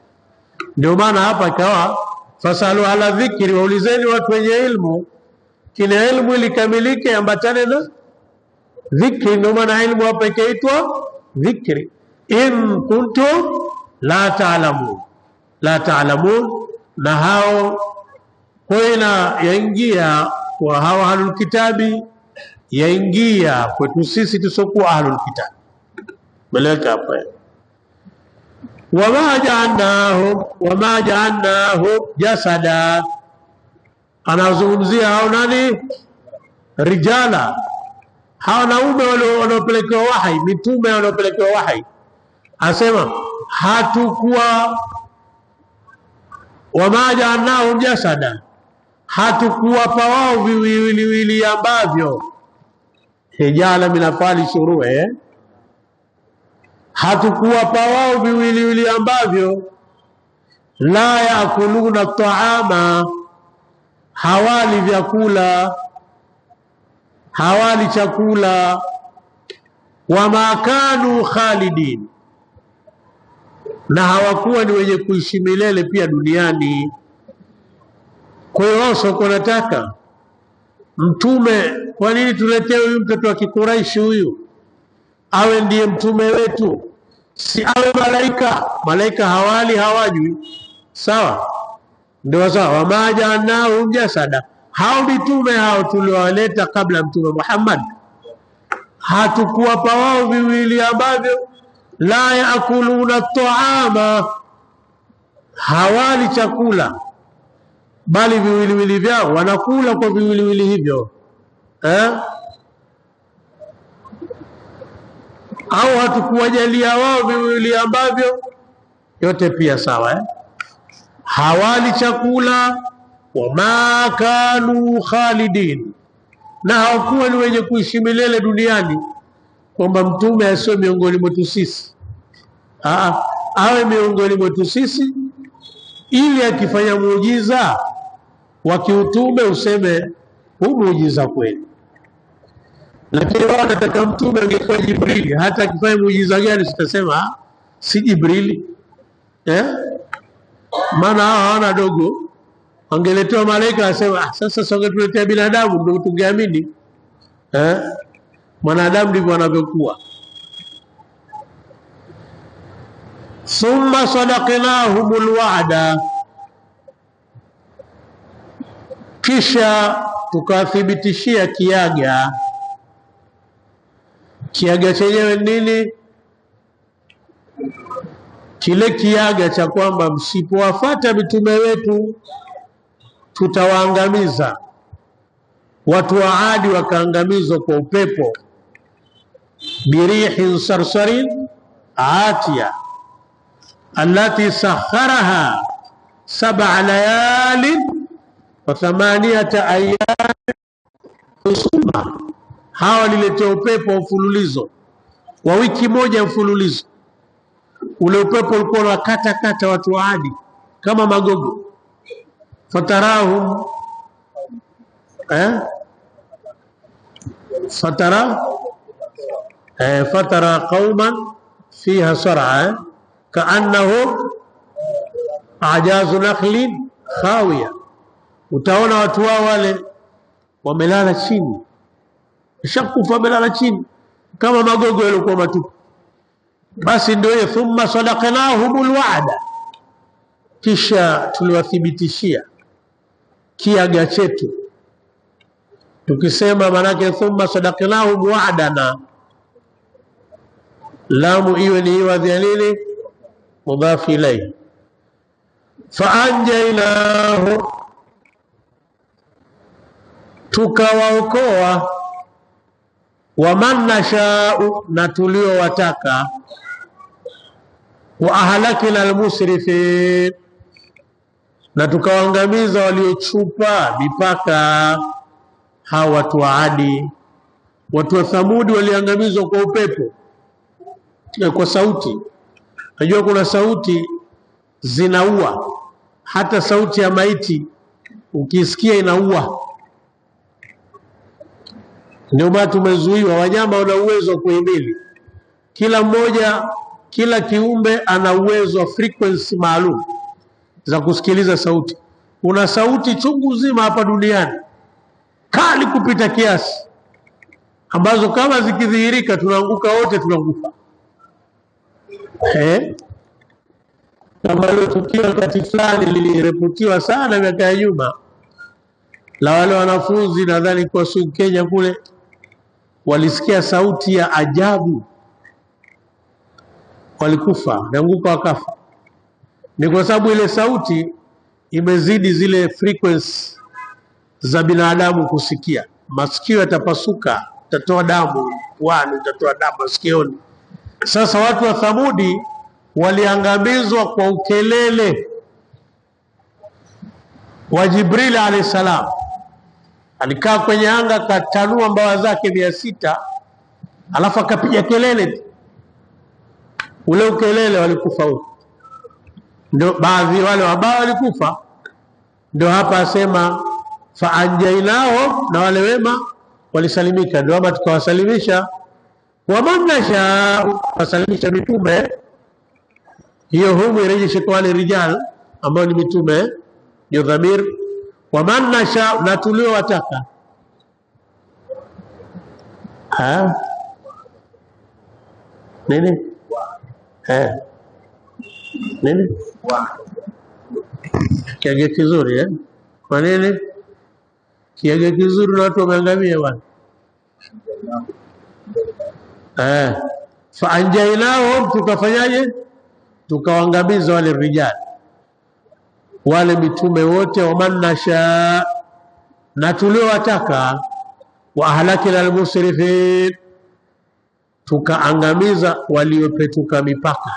Ndio maana hapa ikawa fasalu ala dhikri, waulizeni watu wenye ilmu. Kile ilmu ilikamilike ambatane na dhikri. Ndio maana ilmu hapa ikaitwa dhikri. In kuntum la ta'lamun, la ta'lamun. Na hao kwena yaingia kwa hawa ahlul kitabi, yaingia kwetu sisi tusokuwa ahlul kitabi. Meleka hapa wama ja'alnahum jasada, anazungumzia hao nani? Rijala, hao wanaume wanaopelekewa wahi, mitume wanaopelekewa wahi. Asema hatukuwa, wama ja'alnahum jasada, hatukuwapa wao viwiliwili ambavyo hijala minafali shurue, hatukuwapa wao viwiliwili ambavyo la yakuluna taama, hawali vyakula, hawali chakula, wama kanu khalidin, na hawakuwa ni wenye kuishi milele pia duniani. Kwa hiyo wao soko nataka mtume, kwa nini tuletea huyu mtoto wa Kikuraishi huyu? awe ndiye mtume wetu, si awe malaika. Malaika hawali hawajui, sawa? Ndio sawa. Wama ja'alnahum jasada, hao mitume hao tuliowaleta kabla mtume Muhammad hatukuwapa wao viwili ambavyo la yakuluna taama, hawali chakula, bali viwiliwili vyao wanakula kwa viwiliwili hivyo au hatukuwajalia wao viwili ambavyo yote pia sawa hawali chakula. Wama kanu khalidin, na hawakuwa ni wenye kuishi milele duniani, kwamba mtume asiwe miongoni mwetu sisi, awe miongoni mwetu sisi, ili akifanya muujiza wa kiutume useme huu muujiza kweli. Lakini wao wanataka mtume angekuwa Jibrili, hata akifanya muujiza gani sitasema si Jibrili. Maana hao hawana dogo. Angeletewa malaika asema sasa songetuletea binadamu ndio tungeamini. Mwanadamu ndivyo anavyokuwa. Thumma sadaqnahumul wa'da, kisha tukathibitishia kiaga. Kiaga chenyewe nini? Kile kiaga cha kwamba msipowafuata mitume wetu tutawaangamiza. Watu wa Adi wakaangamizwa kwa upepo, birihin sarsarin atiya allati sakharaha 7 layalin wa 8 ayyam husuma. Hawa waliletea upepo wa mfululizo wa wiki moja mfululizo. Ule upepo ulikuwa unakata kata watu wa Adi kama magogo. Fatarahum fatara qauman fiha sar'a ka'annahum ajazu nakhlin khawiya. Utaona watu wao wale wamelala chini, shakufa wamelala chini kama magogo yaliokuwa matupu. Basi ndio hiyo, thumma sadaqnahumul wa'da, kisha tuliwathibitishia kiaga chetu. Tukisema manake thumma sadaqnahum wa'dana, lamu iwe ni iwadhi ya nini? Mudhafi ilayhi. Faanjaynahu, tukawaokoa, waman nashau, na tuliowataka, wa ahlakna almusrifin, na tukawaangamiza waliochupa mipaka. Hawa watu wa Adi. Watu wa Thamudi waliangamizwa kwa upepo, kwa sauti. Najua kuna sauti zinaua, hata sauti ya maiti ukisikia inaua. Ndio maana tumezuiwa. Wanyama wana uwezo wa kuhimili, kila mmoja, kila kiumbe ana uwezo wa frequency maalum za kusikiliza sauti. Kuna sauti chungu zima hapa duniani kali kupita kiasi, ambazo kama zikidhihirika tunaanguka wote, tunakufa. Kama ile tukio wakati fulani liliripotiwa sana miaka ya nyuma, la wale wanafunzi nadhani kwa Kenya kule, walisikia sauti ya ajabu, walikufa, naanguka wakafa. Ni kwa sababu ile sauti imezidi zile frequency za binadamu kusikia. Masikio yatapasuka, utatoa damu puani, utatoa damu masikioni. Sasa watu wa Thamudi waliangamizwa kwa ukelele wa Jibril alayhi salam. Alikaa kwenye anga, katanua mbawa zake 600, alafu akapiga kelele. Ule ukelele walikufa huko. Ndio baadhi wale wabao walikufa. Ndio hapa asema faanjainao, na wale wema walisalimika. Ndio hapa tukawasalimisha. Waman nasha, wasalimisha mitume. Hiyo humu irejeshe kwa wale rijal ambao ni mitume, ndio dhamir. Waman nasha, na tuliowataka. nini? Nini? Kiage kizuri Kwa nini? Kiage kizuri na watu wameangamia bwana. Fa anjainahum, tukafanyaje? Tukawaangamiza wale rijali, wale mitume wote, waman nasha, na tuliowataka, wa ahlakina almusrifin, tukaangamiza waliopetuka mipaka.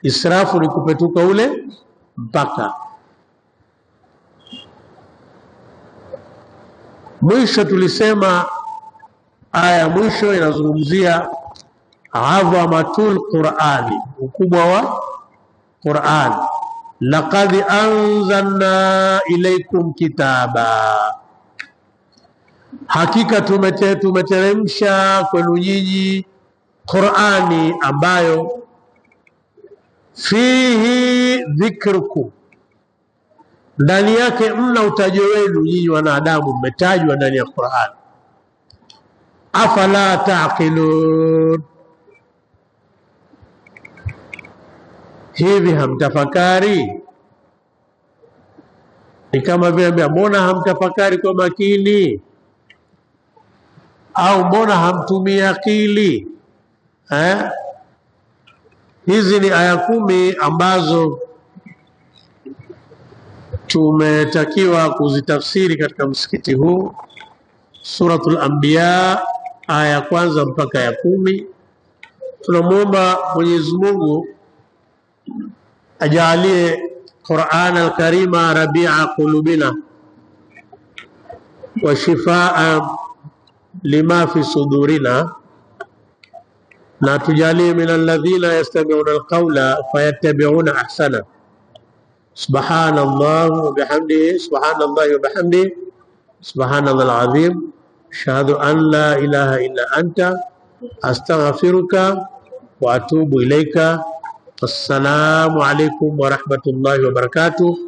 Israfu ni kupetuka ule mpaka. Mwisho tulisema aya mwisho inazungumzia adhamatul Qur'ani, ukubwa wa Qur'an. Laqad anzalna ilaykum kitaba, hakika tumeteremsha kwenu nyinyi Qur'ani ambayo fihi dhikrukum, ndani yake mna utajo wenu nyinyi wanadamu, mmetajwa ndani ya Qur'an. Afala taqilun, hivi hamtafakari? Ni kama vile mbona hamtafakari kwa makini, au mbona hamtumii akili? Hizi ni aya 10 ambazo tumetakiwa kuzitafsiri katika msikiti huu. Suratul Anbiya aya ya kwanza mpaka ya 10. Tunamuomba Mwenyezi Mungu ajalie Qur'an al-Karima rabi'a qulubina wa shifaa lima fi sudurina, na tujalie min alladhina yastami'una al-qawla fayattabi'una ahsana. Subhanallah wa bihamdihi, subhanallahi wa bihamdihi, subhanallahil azim. Ashhadu an la ilaha illa anta astaghfiruka wa atubu ilaika. Assalamu alaikum wa rahmatullahi wa barakatuh.